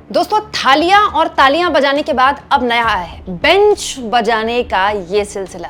दोस्तों, थालियां और तालियां बजाने के बाद अब नया आया है बेंच बजाने का ये सिलसिला।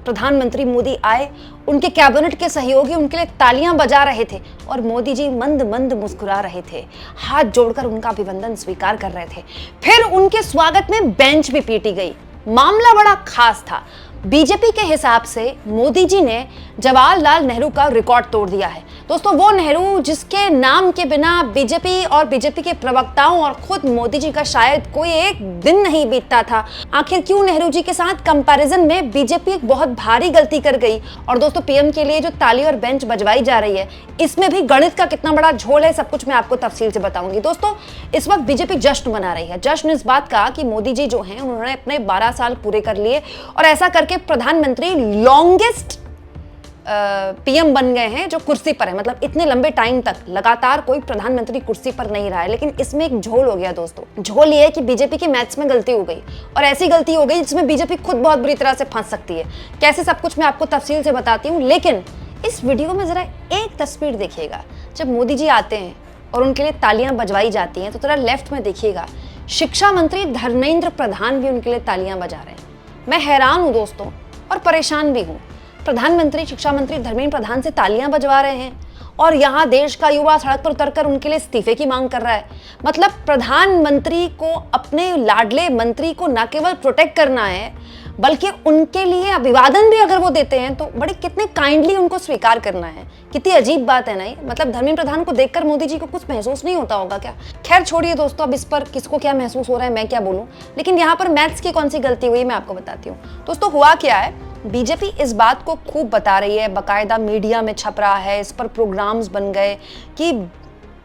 प्रधानमंत्री मोदी आए, उनके कैबिनेट के सहयोगी उनके लिए तालियां बजा रहे थे और मोदी जी मंद मंद मुस्कुरा रहे थे, हाथ जोड़कर उनका अभिनंदन स्वीकार कर रहे थे। फिर उनके स्वागत में बेंच भी पीटी गई। मामला बड़ा खास था। बीजेपी के हिसाब से मोदी जी ने जवाहरलाल नेहरू का रिकॉर्ड तोड़ दिया है। दोस्तों, वो नेहरू जिसके नाम के बिना बीजेपी और बीजेपी के प्रवक्ताओं और खुद मोदी जी का शायद कोई एक दिन नहीं बीतता था। आखिर क्यों नेहरू जी के साथ कंपैरिजन में बीजेपी एक बहुत भारी गलती कर गई? और दोस्तों, पीएम के लिए जो ताली और बेंच बजवाई जा रही है, इसमें भी गणित का कितना बड़ा झोल है, सब कुछ मैं आपको तफसील से बताऊंगी। दोस्तों, इस वक्त बीजेपी जश्न मना रही है। जश्न इस बात का कि मोदी जी जो हैं उन्होंने अपने 12 साल पूरे कर लिए और ऐसा करके प्रधानमंत्री लॉन्गेस्ट पीएम बन गए हैं जो कुर्सी पर है। मतलब इतने लंबे टाइम तक लगातार कोई प्रधानमंत्री कुर्सी पर नहीं रहा है। लेकिन इसमें एक झोल हो गया दोस्तों। झोल ये है कि बीजेपी की मैथ्स में गलती हो गई और ऐसी गलती हो गई जिसमें बीजेपी खुद बहुत बुरी तरह से फंस सकती है। कैसे, सब कुछ मैं आपको तफसील से बताती हूँ। लेकिन इस वीडियो में जरा एक तस्वीर देखिएगा। जब मोदी जी आते हैं और उनके लिए तालियां बजवाई जाती हैं तो जरा लेफ्ट में देखिएगा, शिक्षा मंत्री धर्मेंद्र प्रधान भी उनके लिए तालियां बजा रहे हैं। मैं हैरान हूं दोस्तों और परेशान भी हूं। प्रधानमंत्री, शिक्षा मंत्री धर्मेंद्र प्रधान से तालियां बजवा रहे हैं और यहाँ देश का युवा सड़क पर उतरकर उनके लिए इस्तीफे की मांग कर रहा है। मतलब प्रधानमंत्री को अपने लाडले मंत्री को न केवल प्रोटेक्ट करना है बल्कि उनके लिए अभिवादन भी अगर वो देते हैं तो बड़े कितने काइंडली उनको स्वीकार करना है। कितनी अजीब बात है ना ये। मतलब धर्मेंद्र प्रधान को देखकर मोदी जी को कुछ महसूस नहीं होता होगा क्या? खैर छोड़िए दोस्तों, अब इस पर किसको क्या महसूस हो रहा है मैं क्या बोलूं। लेकिन यहाँ पर मैथ्स की कौन सी गलती हुई मैं आपको बताती हूँ। दोस्तों, हुआ क्या है, बीजेपी इस बात को खूब बता रही है, बाकायदा मीडिया में छप रहा है, इस पर प्रोग्राम्स बन गए कि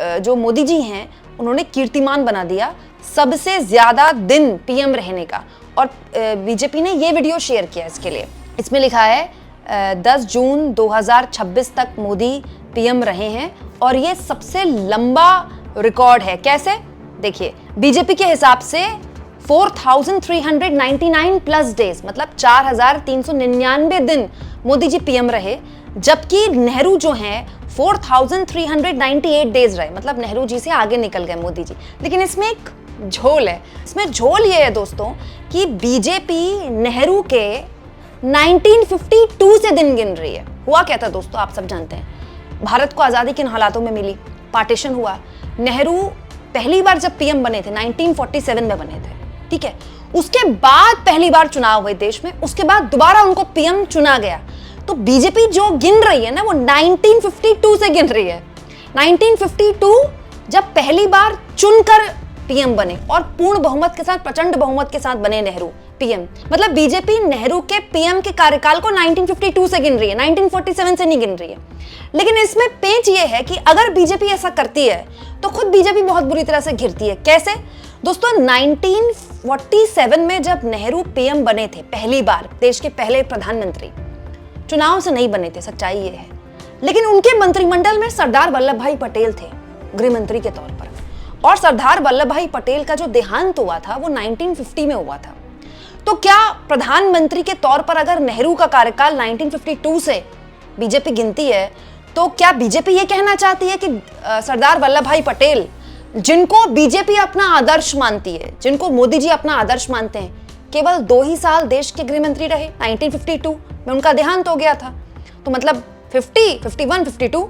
जो मोदी जी हैं उन्होंने कीर्तिमान बना दिया सबसे ज्यादा दिन पीएम रहने का। और बीजेपी ने ये वीडियो शेयर किया इसके लिए। इसमें लिखा है 10 जून 2026 तक मोदी पीएम रहे हैं और ये सबसे लंबा रिकॉर्ड है। कैसे? देखिए, बीजेपी के हिसाब से 4399 प्लस डेज, मतलब 4399 दिन मोदी जी पीएम रहे, जबकि नेहरू जो हैं 4398 डेज रहे। मतलब नेहरू जी से आगे निकल गए मोदी जी। लेकिन इसमें एक झोल है। इसमें झोल ये है दोस्तों कि बीजेपी नेहरू के 1952 से दिन गिन रही है। हुआ क्या था दोस्तों, आप सब जानते हैं। भारत को आजादी किन हालातों में मिली? पार्टीशन हुआ। नेहरू पहली बार जब पीएम बने थे 1947 में बने थे, ठीक है। उसके बाद पहली बार चुनाव हुए देश में, उसके बाद दोबारा उनको पीएम चुना गया। तो बीजेपी जो गिन रही है ना वो 1952 से गिन रही है। 1952 जब पहली बार चुनकर पीएम बने और पूर्ण बहुमत के साथ, प्रचंड बहुमत के साथ बने नेहरू पीएम। मतलब बीजेपी नेहरू के पीएम के कार्यकाल को 1952 से गिन रही है, 1947 से नहीं गिन रही है। लेकिन इसमें पेच ये है कि अगर बीजेपी ऐसा करती है तो खुद बीजेपी बहुत बुरी तरह से घिरती है। कैसे? दोस्तों, 1947 में जब नेहरू पीएम बने थे पहली बार, देश के पहले प्रधानमंत्री, चुनाव से नहीं बने थे, सच्चाई ये है। लेकिन उनके मंत्रिमंडल में सरदार वल्लभ भाई पटेल थे गृह मंत्री के तौर पर। और सरदार वल्लभ भाई पटेल का जो देहांत हुआ था वो 1950 में हुआ था। तो क्या प्रधानमंत्री के तौर पर अगर नेहरू का कार्यकाल 1952 से बीजेपी गिनती है तो क्या बीजेपी ये कहना चाहती है कि सरदार वल्लभ भाई पटेल, जिनको बीजेपी अपना आदर्श मानती है, जिनको मोदी जी अपना आदर्श मानते हैं, केवल 2 ही साल देश के गृह मंत्री रहे? 1952 में उनका देहांत हो गया था। तो मतलब 50, 51, 52,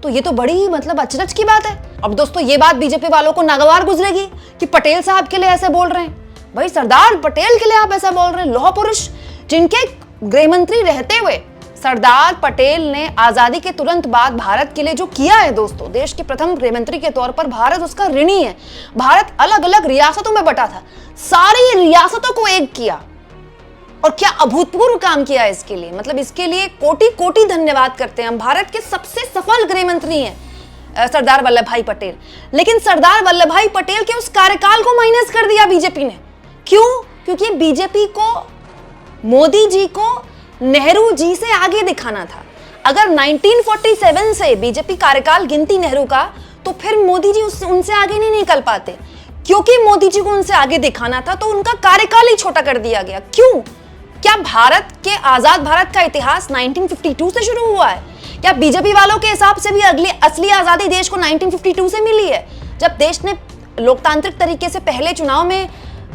तो ये तो बड़ी मतलब अचरज की बात है। अब दोस्तों, ये बात बीजेपी वालों को नागवार गुजरेगी कि पटेल साहब के लिए ऐसे बोल रहे हैं। भाई, सरदार पटेल के लिए आप ऐसा बोल रहे हैं? लौह पुरुष जिनके गृह मंत्री रहते हुए सरदार पटेल ने आजादी के तुरंत बाद भारत के लिए जो किया है दोस्तों, देश के प्रथम गृह मंत्री के तौर पर भारत उसका ऋणी है। भारत अलग अलग रियासतों में बटा था, सारी रियासतों को एक किया और क्या अभूतपूर्व काम किया है इसके लिए। मतलब इसके लिए कोटि कोटि धन्यवाद करते हैं हम। भारत के सबसे सफल गृह मंत्री हैं सरदार वल्लभ भाई पटेल। लेकिन सरदार वल्लभ भाई पटेल के उस कार्यकाल को माइनस कर दिया बीजेपी ने। क्यों? क्योंकि बीजेपी को मोदी जी को नेहरू जी से आगे दिखाना था। अगर 1947 से बीजेपी कार्यकाल गिनती नेहरू का तो फिर मोदी जी उनसे आगे नहीं निकल पाते। क्योंकि मोदी जी को उनसे आगे दिखाना था तो उनका कार्यकाल ही छोटा कर दिया गया। क्यों? क्या भारत के आजाद भारत का इतिहास 1952 से शुरू हुआ है? क्या बीजेपी वालों के हिसाब से भी असली आजादी देश को 1952 से मिली है, जब देश ने लोकतांत्रिक तरीके से पहले चुनाव में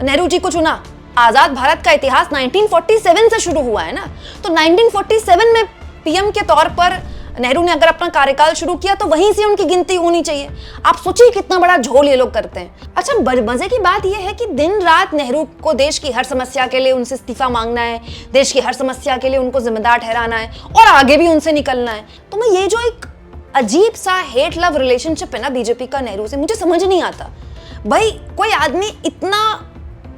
नेहरू जी को चुना। आजाद भारत का इतिहास 1947 से शुरू हुआ है ना, तो 1947 में पीएम के तौर पर नेहरू ने अगर अपना कार्यकाल शुरू किया तो वहीं से उनकी गिनती होनी चाहिए। आप सोचिए कितना बड़ा झोल ये लोग करते हैं। अच्छा, मजे की बात यह है कि दिन रात नेहरू को देश की हर समस्या के लिए उनसे इस्तीफा मांगना है, देश की हर समस्या के लिए उनको जिम्मेदार ठहराना है और आगे भी उनसे निकलना है। तो मैं ये जो एक अजीब सा हेट लव रिलेशनशिप है ना बीजेपी का नेहरू से, मुझे समझ नहीं आता। भाई कोई आदमी इतना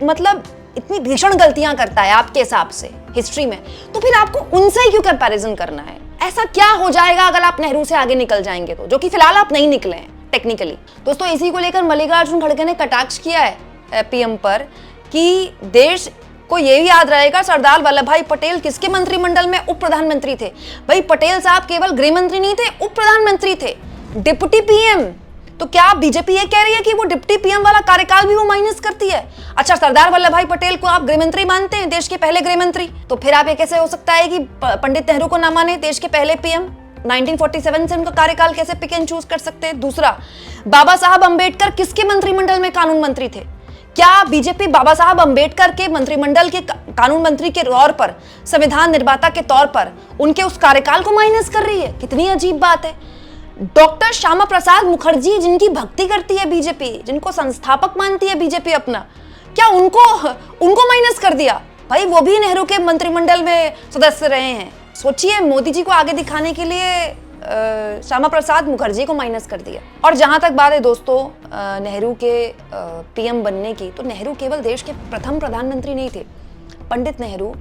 मतलब इतनी भीषण गलतियां करता है आपके हिसाब से हिस्ट्री में, तो फिर आपको उनसे ही क्यों कंपैरिजन करना है? ऐसा क्या हो जाएगा अगर आप नेहरू से आगे निकल जाएंगे तो, जो कि फिलहाल आप नहीं निकले हैं टेक्निकली। दोस्तों, इसी को लेकर मल्लिकार्जुन खड़गे ने कटाक्ष किया है पीएम पर कि देश को ये भी याद रहेगा सरदार वल्लभ भाई पटेल किसके मंत्रिमंडल में उप प्रधानमंत्री थे। भाई पटेल साहब केवल गृह मंत्री नहीं थे, उप प्रधानमंत्री थे, डिप्टी पीएम। तो क्या बीजेपी ये कह रही है कि वो डिप्टी पीएम वाला कार्यकाल भी वो माइनस करती है? अच्छा, सरदार वल्लभ भाई पटेल को आप गृह मंत्री मानते हैं, देश के पहले गृह मंत्री, तो फिर आप ये कैसे हो सकता है कि पंडित नेहरू को ना माने, देश के पहले पीएम? 1947 से उनका कार्यकाल कैसे पिक एंड चूज कर सकते हैं? दूसरा, बाबा साहब अंबेडकर किसके मंत्रिमंडल में कानून मंत्री थे? क्या बीजेपी बाबा साहब अंबेडकर के मंत्रिमंडल के कानून मंत्री के तौर पर, संविधान निर्माता के तौर पर उनके उस कार्यकाल को माइनस कर रही है? कितनी अजीब बात है। डॉक्टर श्यामा प्रसाद मुखर्जी, जिनकी भक्ति करती है बीजेपी, जिनको संस्थापक मानती है बीजेपी अपना, क्या उनको माइनस कर दिया? भाई वो भी नेहरू के मंत्रिमंडल में सदस्य रहे हैं। सोचिए, मोदी जी को आगे दिखाने के लिए श्यामा प्रसाद मुखर्जी को माइनस कर दिया। और जहां तक बात है दोस्तों नेहरू के पीएम बनने की, तो नेहरू केवल देश के प्रथम प्रधानमंत्री नहीं थे। पंडित नेहरू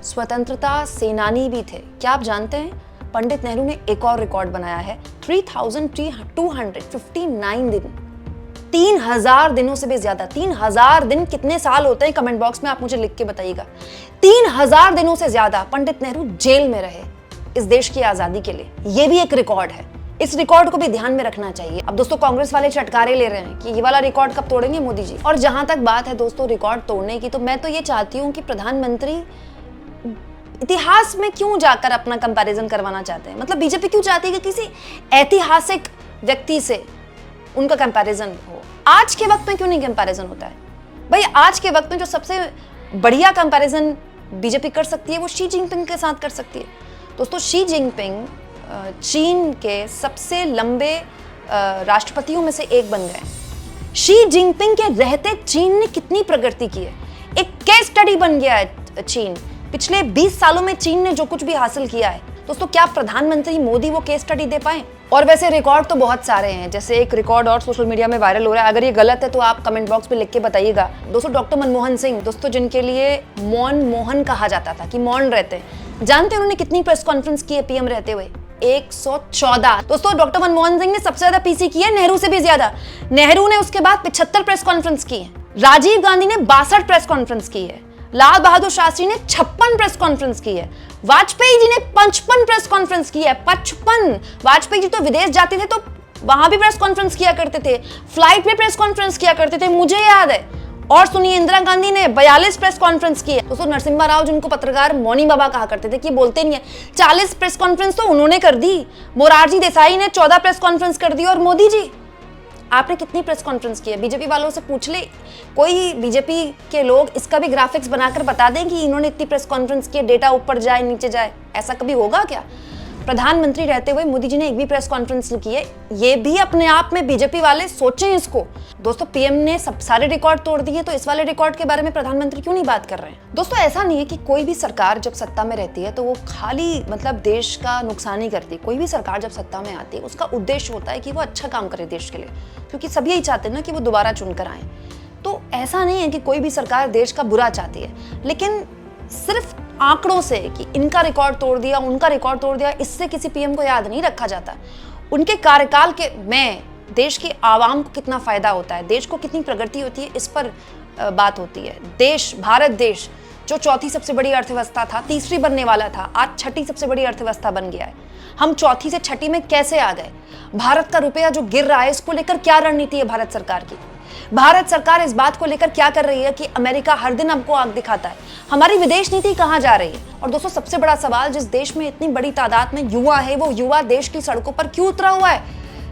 स्वतंत्रता सेनानी भी थे। क्या आप जानते हैं पंडित नेहरू ने एक और रिकॉर्ड बनाया है, 3259 दिन, 3000 दिनों से भी ज्यादा। 3000 दिन कितने साल होते हैं? कमेंट बॉक्स में आप मुझे लिख के बताइएगा। 3000 दिनों से ज्यादा पंडित नेहरू जेल में रहे इस देश की आजादी के लिए। ये भी एक रिकॉर्ड है, इस रिकॉर्ड को भी ध्यान में रखना चाहिए। अब दोस्तों, कांग्रेस वाले चटकारे ले रहे हैं कि ये वाला रिकॉर्ड कब तोड़ेंगे मोदी जी। और जहां तक बात है दोस्तों रिकॉर्ड तोड़ने की, तो मैं तो ये चाहती हूँ कि प्रधानमंत्री इतिहास में क्यों जाकर अपना कंपैरिजन करवाना चाहते हैं? मतलब बीजेपी क्यों चाहती है कि किसी ऐतिहासिक व्यक्ति से उनका कंपैरिजन हो? आज के वक्त में क्यों नहीं कंपैरिजन होता है? भाई आज के वक्त में जो सबसे बढ़िया कंपैरिजन बीजेपी कर सकती है वो शी जिनपिंग के साथ कर सकती है। दोस्तों, शी जिनपिंग चीन के सबसे लंबे राष्ट्रपतियों में से एक बन गए। शी जिनपिंग के रहते चीन ने कितनी प्रगति की है, एक केस स्टडी बन गया है चीन। पिछले 20 सालों में चीन ने जो कुछ भी हासिल किया है, दोस्तों क्या प्रधानमंत्री मोदी वो केस स्टडी दे पाए? और वैसे रिकॉर्ड तो बहुत सारे हैं, जैसे एक रिकॉर्ड और सोशल मीडिया में वायरल हो रहा है। अगर ये गलत है तो आप कमेंट बॉक्स में लिख के बताइएगा। दोस्तों, डॉक्टर मनमोहन सिंह, दोस्तों जिनके लिए मौन मोहन कहा जाता था कि मौन रहते हैं, जानते हैं उन्होंने कितनी प्रेस कॉन्फ्रेंस की है पीएम रहते हुए? 114। दोस्तों, डॉक्टर मनमोहन सिंह ने सबसे ज्यादा पीसी की है, नेहरू से भी ज्यादा। नेहरू ने उसके बाद 75 प्रेस कॉन्फ्रेंस की है। राजीव गांधी ने 62 प्रेस कॉन्फ्रेंस की है। लाल बहादुर शास्त्री ने 56 प्रेस कॉन्फ्रेंस की है। वाजपेयी जी ने 55 प्रेस कॉन्फ्रेंस की है। 55। वाजपेयी जी तो विदेश जाते थे तो वहां भी प्रेस कॉन्फ्रेंस किया करते थे, फ्लाइट में प्रेस कॉन्फ्रेंस किया करते थे, मुझे याद है। और सुनिए, इंदिरा गांधी ने 42 प्रेस कॉन्फ्रेंस की है। दोस्तों, नरसिम्हा राव जिनको पत्रकार मौनी बाबा कहा करते थे कि बोलते नहीं है, 40 प्रेस कॉन्फ्रेंस तो उन्होंने कर दी। मोरारजी देसाई ने 14 प्रेस कॉन्फ्रेंस कर दी। और मोदी जी, आपने कितनी प्रेस कॉन्फ्रेंस की है? बीजेपी वालों से पूछ ले, कोई बीजेपी के लोग इसका भी ग्राफिक्स बनाकर बता दें कि इन्होंने इतनी प्रेस कॉन्फ्रेंस की, डेटा ऊपर जाए नीचे जाए, ऐसा कभी होगा क्या? प्रधानमंत्री रहते हुए मोदी जी ने एक भी प्रेस कॉन्फ्रेंस नहीं की है। ये भी अपने आप में बीजेपी वाले सोचें इसको। दोस्तों, पीएम ने सब सारे रिकॉर्ड तोड़ दिए, तो इस वाले रिकॉर्ड के बारे में प्रधानमंत्री क्यों नहीं बात कर रहे हैं? दोस्तों, ऐसा नहीं है कि कोई भी सरकार जब सत्ता में रहती है तो वो खाली मतलब देश का नुकसान ही करती है। कोई भी सरकार जब सत्ता में आती है उसका उद्देश्य होता है कि वो अच्छा काम करे देश के लिए, क्योंकि सब यही चाहते हैं ना कि वो दोबारा चुनकर आए। तो ऐसा नहीं है कि कोई भी सरकार देश का बुरा चाहती है, लेकिन सिर्फ आंकड़ों से कि इनका रिकॉर्ड तोड़ दिया, उनका रिकॉर्ड तोड़ दिया, इससे किसी पीएम को याद नहीं रखा जाता। उनके कार्यकाल के में देश की आवाम को कितना फायदा होता है, देश को कितनी प्रगति होती है, इस पर बात होती है। देश, भारत देश जो चौथी सबसे बड़ी अर्थव्यवस्था था, तीसरी बनने वाला था, आज छठी सबसे बड़ी अर्थव्यवस्था बन गया है। हम चौथी से छठी में कैसे आ गए? भारत का रुपया जो गिर रहा है, इसको लेकर क्या रणनीति है भारत सरकार की? भारत सरकार इस बात को लेकर क्या कर रही है कि अमेरिका हर दिन हमको आंख दिखाता है? हमारी विदेश नीति कहां जा रही है? और दोस्तों, सबसे बड़ा सवाल, जिस देश में इतनी बड़ी तादाद में युवा है, वो युवा देश की सड़कों पर क्यों उतरा हुआ है?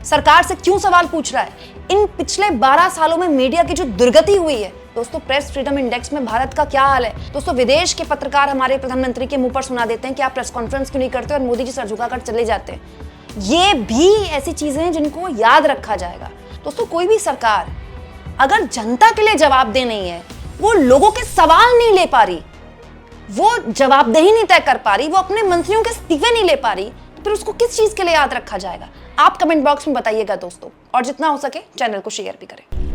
सरकार से क्यों सवाल पूछ रहा है? इन पिछले 12 सालों में मीडिया की जो दुर्गति हुई है दोस्तों, प्रेस फ्रीडम इंडेक्स में भारत का क्या हाल है दोस्तों। विदेश के पत्रकार हमारे प्रधानमंत्री के मुंह पर सुना देते हैं कि आप प्रेस कॉन्फ्रेंस क्यों नहीं करते, और मोदी जी सर झुकाकर चले जाते हैं। ये भी ऐसी चीजें हैं जिनको याद रखा जाएगा दोस्तों। कोई भी सरकार अगर जनता के लिए जवाबदेह नहीं है, वो लोगों के सवाल नहीं ले पा रही, वो जवाबदेही नहीं तय कर पा रही, वो अपने मंत्रियों के इस्तीफे नहीं ले पा रही, तो फिर उसको किस चीज के लिए याद रखा जाएगा? आप कमेंट बॉक्स में बताइएगा दोस्तों, और जितना हो सके चैनल को शेयर भी करें।